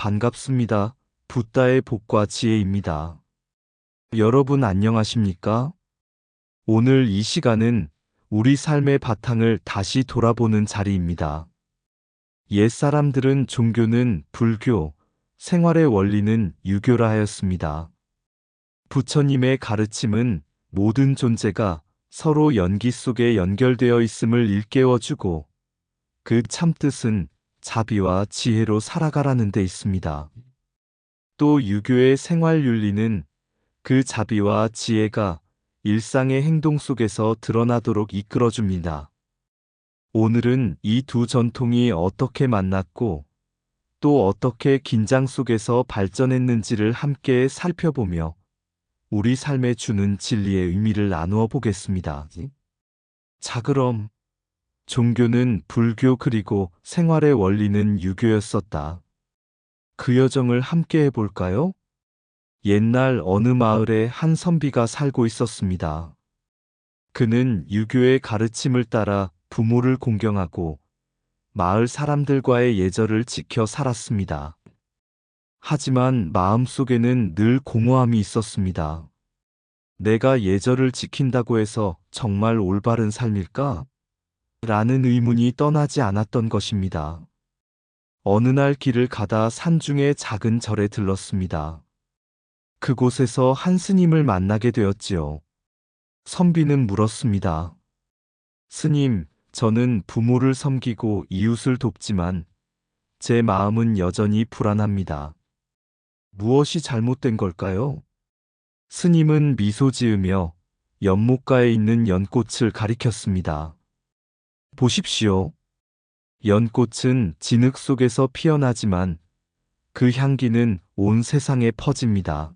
반갑습니다. 붓다의 복과 지혜입니다. 여러분 안녕하십니까? 오늘 이 시간은 우리 삶의 바탕을 다시 돌아보는 자리입니다. 옛 사람들은 종교는 불교, 생활의 원리는 유교라 하였습니다. 부처님의 가르침은 모든 존재가 서로 연기 속에 연결되어 있음을 일깨워주고 그 참뜻은 자비와 지혜로 살아가라는 데 있습니다. 또 유교의 생활 윤리는 그 자비와 지혜가 일상의 행동 속에서 드러나도록 이끌어줍니다. 오늘은 이 두 전통이 어떻게 만났고 또 어떻게 긴장 속에서 발전했는지를 함께 살펴보며 우리 삶에 주는 진리의 의미를 나누어 보겠습니다. 자, 그럼 종교는 불교 그리고 생활의 원리는 유교였었다. 그 여정을 함께 해볼까요? 옛날 어느 마을에 한 선비가 살고 있었습니다. 그는 유교의 가르침을 따라 부모를 공경하고 마을 사람들과의 예절을 지켜 살았습니다. 하지만 마음속에는 늘 공허함이 있었습니다. 내가 예절을 지킨다고 해서 정말 올바른 삶일까? 라는 의문이 떠나지 않았던 것입니다. 어느 날 길을 가다 산중의 작은 절에 들렀습니다. 그곳에서 한 스님을 만나게 되었지요. 선비는 물었습니다. 스님, 저는 부모를 섬기고 이웃을 돕지만 제 마음은 여전히 불안합니다. 무엇이 잘못된 걸까요? 스님은 미소 지으며 연못가에 있는 연꽃을 가리켰습니다. 보십시오. 연꽃은 진흙 속에서 피어나지만 그 향기는 온 세상에 퍼집니다.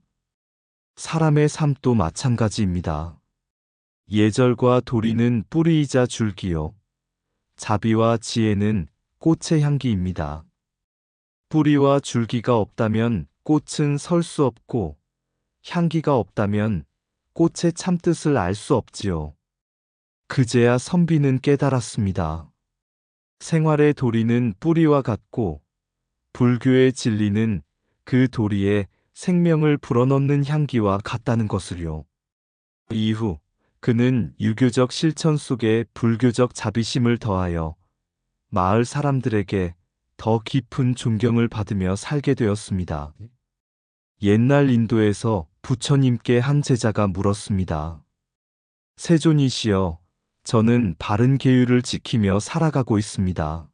사람의 삶도 마찬가지입니다. 예절과 도리는 뿌리이자 줄기요. 자비와 지혜는 꽃의 향기입니다. 뿌리와 줄기가 없다면 꽃은 설 수 없고 향기가 없다면 꽃의 참뜻을 알 수 없지요. 그제야 선비는 깨달았습니다. 생활의 도리는 뿌리와 같고 불교의 진리는 그 도리에 생명을 불어넣는 향기와 같다는 것을요. 이후 그는 유교적 실천 속에 불교적 자비심을 더하여 마을 사람들에게 더 깊은 존경을 받으며 살게 되었습니다. 옛날 인도에서 부처님께 한 제자가 물었습니다. 세존이시여, 저는 바른 계율을 지키며 살아가고 있습니다.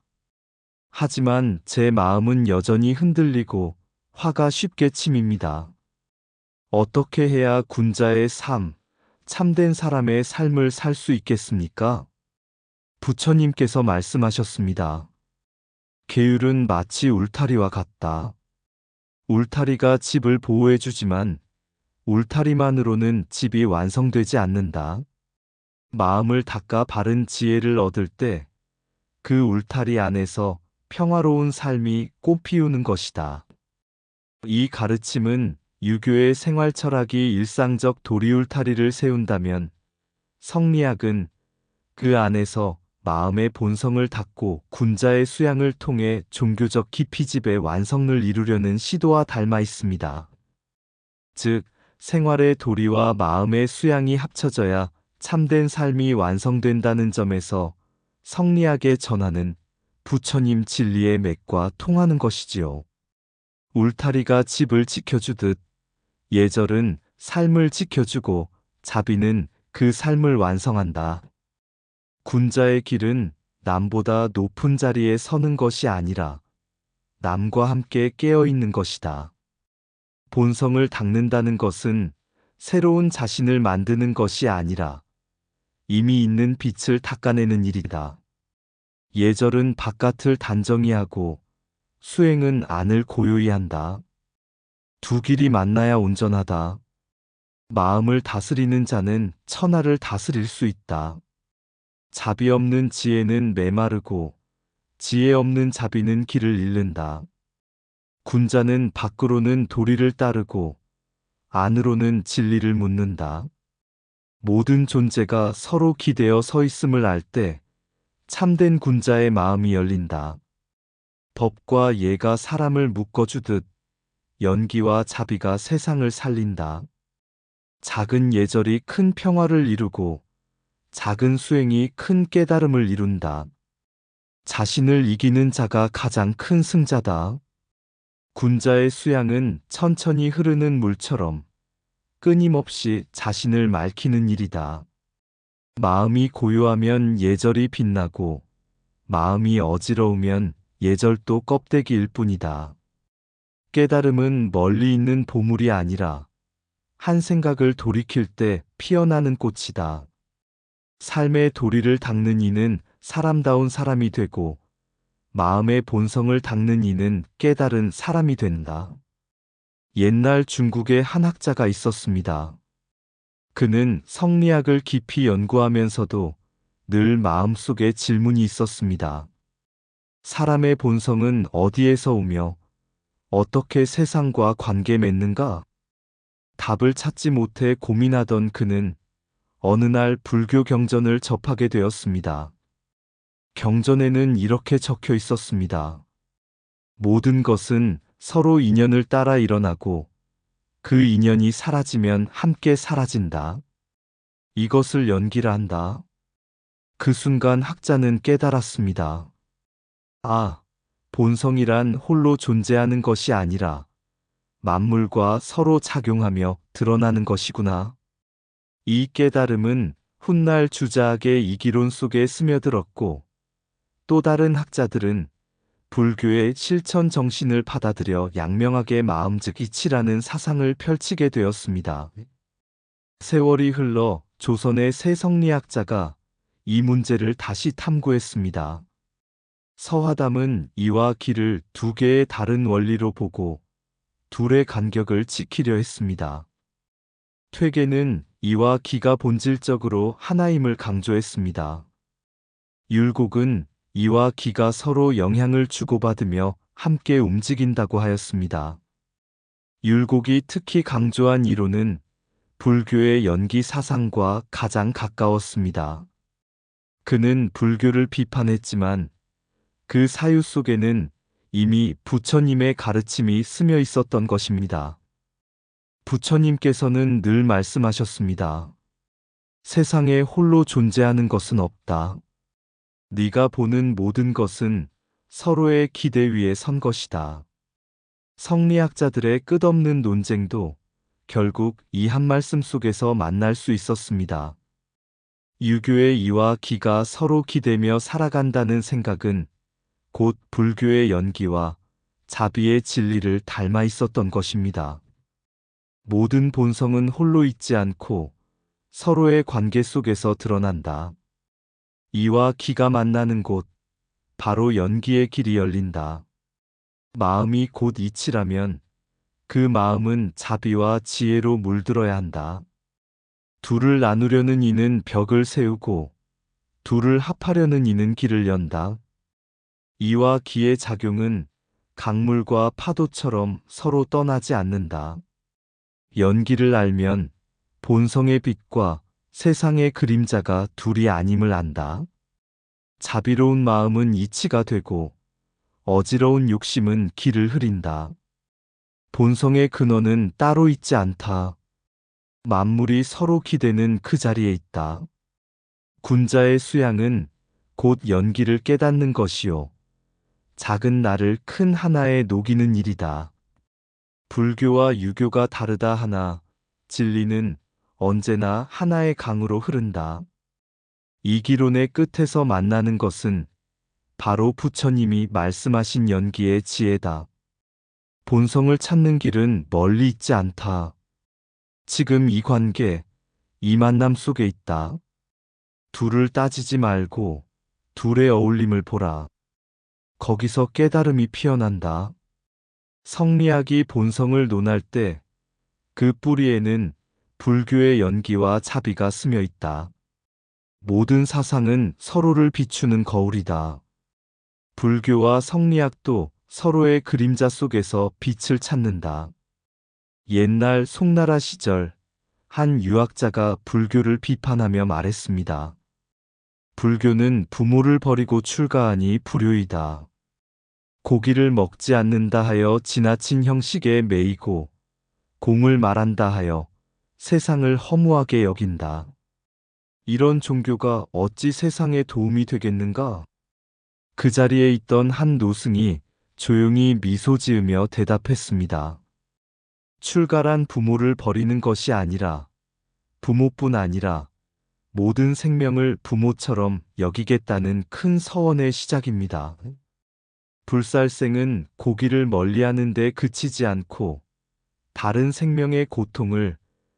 하지만 제 마음은 여전히 흔들리고 화가 쉽게 침입니다. 어떻게 해야 군자의 삶, 참된 사람의 삶을 살 수 있겠습니까? 부처님께서 말씀하셨습니다. 계율은 마치 울타리와 같다. 울타리가 집을 보호해주지만 울타리만으로는 집이 완성되지 않는다. 마음을 닦아 바른 지혜를 얻을 때 그 울타리 안에서 평화로운 삶이 꽃피우는 것이다. 이 가르침은 유교의 생활 철학이 일상적 도리 울타리를 세운다면 성리학은 그 안에서 마음의 본성을 닦고 군자의 수양을 통해 종교적 깊이집의 완성을 이루려는 시도와 닮아 있습니다. 즉, 생활의 도리와 마음의 수양이 합쳐져야 참된 삶이 완성된다는 점에서 성리학의 전하는 부처님 진리의 맥과 통하는 것이지요. 울타리가 집을 지켜주듯 예절은 삶을 지켜주고 자비는 그 삶을 완성한다. 군자의 길은 남보다 높은 자리에 서는 것이 아니라 남과 함께 깨어있는 것이다. 본성을 닦는다는 것은 새로운 자신을 만드는 것이 아니라 이미 있는 빛을 닦아내는 일이다. 예절은 바깥을 단정히 하고 수행은 안을 고요히 한다. 두 길이 만나야 온전하다. 마음을 다스리는 자는 천하를 다스릴 수 있다. 자비 없는 지혜는 메마르고 지혜 없는 자비는 길을 잃는다. 군자는 밖으로는 도리를 따르고 안으로는 진리를 묻는다. 모든 존재가 서로 기대어 서 있음을 알 때 참된 군자의 마음이 열린다. 법과 예가 사람을 묶어주듯 연기와 자비가 세상을 살린다. 작은 예절이 큰 평화를 이루고 작은 수행이 큰 깨달음을 이룬다. 자신을 이기는 자가 가장 큰 승자다. 군자의 수양은 천천히 흐르는 물처럼 끊임없이 자신을 맑히는 일이다. 마음이 고요하면 예절이 빛나고 마음이 어지러우면 예절도 껍데기일 뿐이다. 깨달음은 멀리 있는 보물이 아니라 한 생각을 돌이킬 때 피어나는 꽃이다. 삶의 도리를 닦는 이는 사람다운 사람이 되고 마음의 본성을 닦는 이는 깨달은 사람이 된다. 옛날 중국에 한 학자가 있었습니다. 그는 성리학을 깊이 연구하면서도 늘 마음속에 질문이 있었습니다. 사람의 본성은 어디에서 오며 어떻게 세상과 관계 맺는가? 답을 찾지 못해 고민하던 그는 어느 날 불교 경전을 접하게 되었습니다. 경전에는 이렇게 적혀 있었습니다. 모든 것은 서로 인연을 따라 일어나고 그 인연이 사라지면 함께 사라진다. 이것을 연기라 한다. 그 순간 학자는 깨달았습니다. 아, 본성이란 홀로 존재하는 것이 아니라 만물과 서로 작용하며 드러나는 것이구나. 이 깨달음은 훗날 주자학의 이기론 속에 스며들었고 또 다른 학자들은 불교의 실천 정신을 받아들여 양명하게 마음즉 이치라는 사상을 펼치게 되었습니다. 세월이 흘러 조선의 새 성리학자가 이 문제를 다시 탐구했습니다. 서화담은 이와 기를 두 개의 다른 원리로 보고 둘의 간격을 지키려 했습니다. 퇴계는 이와 기가 본질적으로 하나임을 강조했습니다. 율곡은 이와 기가 서로 영향을 주고받으며 함께 움직인다고 하였습니다. 율곡이 특히 강조한 이론은 불교의 연기 사상과 가장 가까웠습니다. 그는 불교를 비판했지만 그 사유 속에는 이미 부처님의 가르침이 스며 있었던 것입니다. 부처님께서는 늘 말씀하셨습니다. 세상에 홀로 존재하는 것은 없다. 네가 보는 모든 것은 서로의 기대 위에 선 것이다. 성리학자들의 끝없는 논쟁도 결국 이 한 말씀 속에서 만날 수 있었습니다. 유교의 이와 기가 서로 기대며 살아간다는 생각은 곧 불교의 연기와 자비의 진리를 닮아 있었던 것입니다. 모든 본성은 홀로 있지 않고 서로의 관계 속에서 드러난다. 이와 기가 만나는 곳, 바로 연기의 길이 열린다. 마음이 곧 이치라면 그 마음은 자비와 지혜로 물들어야 한다. 둘을 나누려는 이는 벽을 세우고 둘을 합하려는 이는 길을 연다. 이와 기의 작용은 강물과 파도처럼 서로 떠나지 않는다. 연기를 알면 본성의 빛과 세상의 그림자가 둘이 아님을 안다. 자비로운 마음은 이치가 되고 어지러운 욕심은 길을 흐린다. 본성의 근원은 따로 있지 않다. 만물이 서로 기대는 그 자리에 있다. 군자의 수양은 곧 연기를 깨닫는 것이요. 작은 나를 큰 하나에 녹이는 일이다. 불교와 유교가 다르다 하나 진리는 언제나 하나의 강으로 흐른다. 이 기론의 끝에서 만나는 것은 바로 부처님이 말씀하신 연기의 지혜다. 본성을 찾는 길은 멀리 있지 않다. 지금 이 관계, 이 만남 속에 있다. 둘을 따지지 말고 둘의 어울림을 보라. 거기서 깨달음이 피어난다. 성리학이 본성을 논할 때 그 뿌리에는 불교의 연기와 자비가 스며 있다. 모든 사상은 서로를 비추는 거울이다. 불교와 성리학도 서로의 그림자 속에서 빛을 찾는다. 옛날 송나라 시절 한 유학자가 불교를 비판하며 말했습니다. 불교는 부모를 버리고 출가하니 불효이다. 고기를 먹지 않는다 하여 지나친 형식에 매이고 공을 말한다 하여 세상을 허무하게 여긴다. 이런 종교가 어찌 세상에 도움이 되겠는가? 그 자리에 있던 한 노승이 조용히 미소 지으며 대답했습니다. 출가란 부모를 버리는 것이 아니라 부모뿐 아니라 모든 생명을 부모처럼 여기겠다는 큰 서원의 시작입니다. 불살생은 고기를 멀리하는 데 그치지 않고 다른 생명의 고통을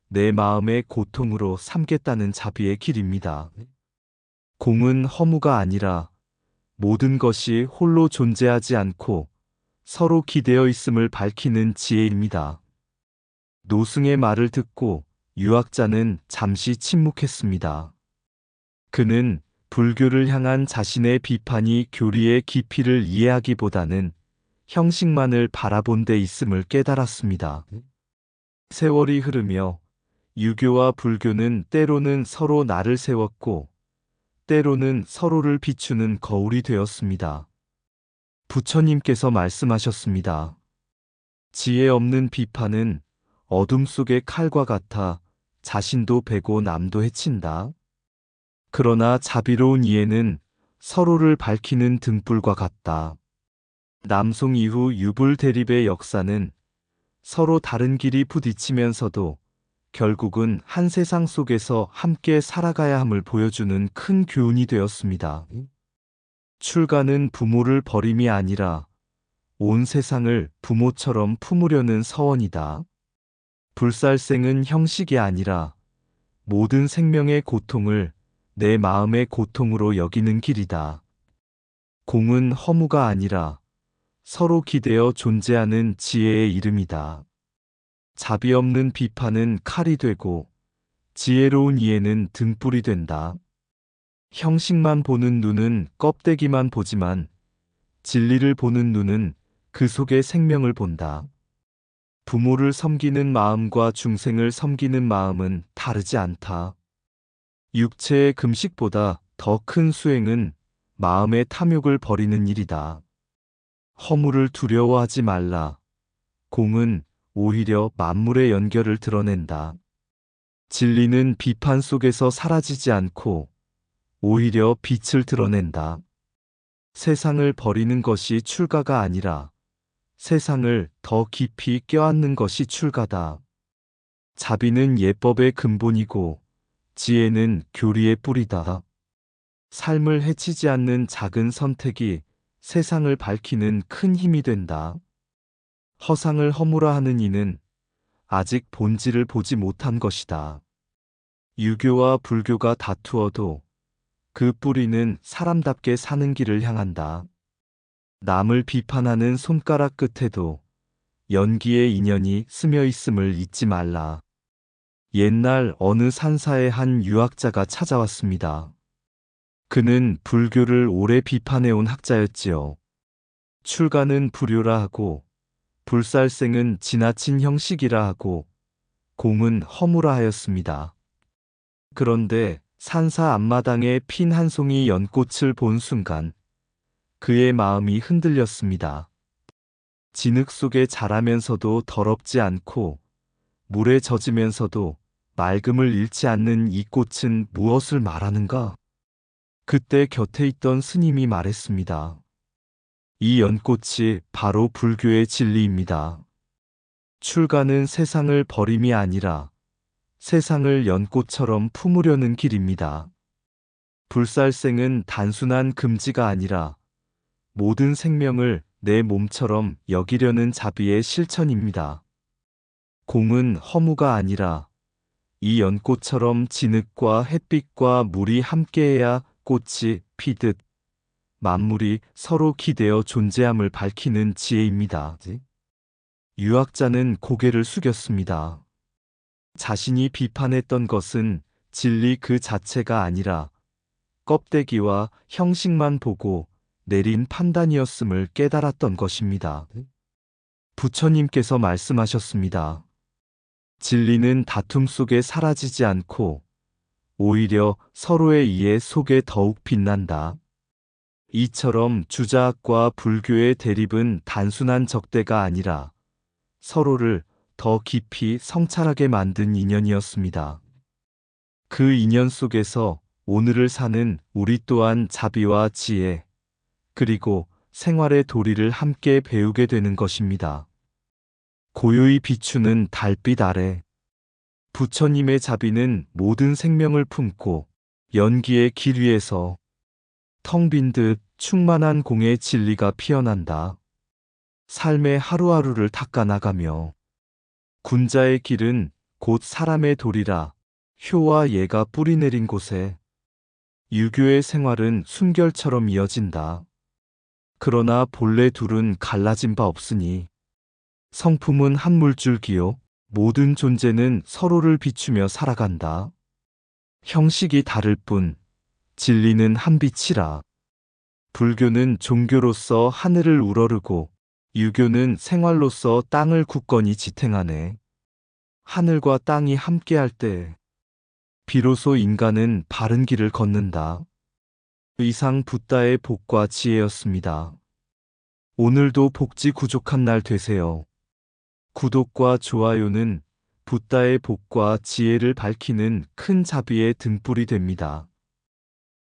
내 마음의 고통으로 삼겠다는 자비의 길입니다. 공은 허무가 아니라 모든 것이 홀로 존재하지 않고 서로 기대어 있음을 밝히는 지혜입니다. 노승의 말을 듣고 유학자는 잠시 침묵했습니다. 그는 불교를 향한 자신의 비판이 교리의 깊이를 이해하기보다는 형식만을 바라본 데 있음을 깨달았습니다. 세월이 흐르며 유교와 불교는 때로는 서로 날을 세웠고 때로는 서로를 비추는 거울이 되었습니다. 부처님께서 말씀하셨습니다. 지혜 없는 비판은 어둠 속의 칼과 같아 자신도 베고 남도 해친다. 그러나 자비로운 이해는 서로를 밝히는 등불과 같다. 남송 이후 유불 대립의 역사는 서로 다른 길이 부딪히면서도 결국은 한 세상 속에서 함께 살아가야 함을 보여주는 큰 교훈이 되었습니다. 출가는 부모를 버림이 아니라 온 세상을 부모처럼 품으려는 서원이다. 불살생은 형식이 아니라 모든 생명의 고통을 내 마음의 고통으로 여기는 길이다. 공은 허무가 아니라 서로 기대어 존재하는 지혜의 이름이다. 자비 없는 비판은 칼이 되고 지혜로운 이해는 등불이 된다. 형식만 보는 눈은 껍데기만 보지만 진리를 보는 눈은 그 속의 생명을 본다. 부모를 섬기는 마음과 중생을 섬기는 마음은 다르지 않다. 육체의 금식보다 더 큰 수행은 마음의 탐욕을 버리는 일이다. 허물을 두려워하지 말라. 공은 오히려 만물의 연결을 드러낸다. 진리는 비판 속에서 사라지지 않고 오히려 빛을 드러낸다. 세상을 버리는 것이 출가가 아니라 세상을 더 깊이 껴안는 것이 출가다. 자비는 예법의 근본이고 지혜는 교리의 뿌리다. 삶을 해치지 않는 작은 선택이 세상을 밝히는 큰 힘이 된다. 허상을 허무라 하는 이는 아직 본질을 보지 못한 것이다. 유교와 불교가 다투어도 그 뿌리는 사람답게 사는 길을 향한다. 남을 비판하는 손가락 끝에도 연기의 인연이 스며 있음을 잊지 말라. 옛날 어느 산사의 한 유학자가 찾아왔습니다. 그는 불교를 오래 비판해온 학자였지요. 출가는 불효라 하고 불살생은 지나친 형식이라 하고 공은 허무라 하였습니다. 그런데 산사 앞마당에 핀 한 송이 연꽃을 본 순간 그의 마음이 흔들렸습니다. 진흙 속에 자라면서도 더럽지 않고 물에 젖으면서도 맑음을 잃지 않는 이 꽃은 무엇을 말하는가? 그때 곁에 있던 스님이 말했습니다. 이 연꽃이 바로 불교의 진리입니다. 출가는 세상을 버림이 아니라 세상을 연꽃처럼 품으려는 길입니다. 불살생은 단순한 금지가 아니라 모든 생명을 내 몸처럼 여기려는 자비의 실천입니다. 공은 허무가 아니라 이 연꽃처럼 진흙과 햇빛과 물이 함께해야 꽃이 피듯 만물이 서로 기대어 존재함을 밝히는 지혜입니다. 유학자는 고개를 숙였습니다. 자신이 비판했던 것은 진리 그 자체가 아니라 껍데기와 형식만 보고 내린 판단이었음을 깨달았던 것입니다. 부처님께서 말씀하셨습니다. 진리는 다툼 속에 사라지지 않고 오히려 서로의 이해 속에 더욱 빛난다. 이처럼 주자학과 불교의 대립은 단순한 적대가 아니라 서로를 더 깊이 성찰하게 만든 인연이었습니다. 그 인연 속에서 오늘을 사는 우리 또한 자비와 지혜, 그리고 생활의 도리를 함께 배우게 되는 것입니다. 고요히 비추는 달빛 아래 부처님의 자비는 모든 생명을 품고 연기의 길 위에서 텅 빈 듯 충만한 공의 진리가 피어난다. 삶의 하루하루를 닦아나가며 군자의 길은 곧 사람의 도리라. 효와 예가 뿌리내린 곳에 유교의 생활은 순결처럼 이어진다. 그러나 본래 둘은 갈라진 바 없으니 성품은 한 물줄기요. 모든 존재는 서로를 비추며 살아간다. 형식이 다를 뿐 진리는 한 빛이라. 불교는 종교로서 하늘을 우러르고 유교는 생활로서 땅을 굳건히 지탱하네. 하늘과 땅이 함께할 때 비로소 인간은 바른 길을 걷는다. 이상 붓다의 복과 지혜였습니다. 오늘도 복지 구족한 날 되세요. 구독과 좋아요는 붓다의 복과 지혜를 밝히는 큰 자비의 등불이 됩니다.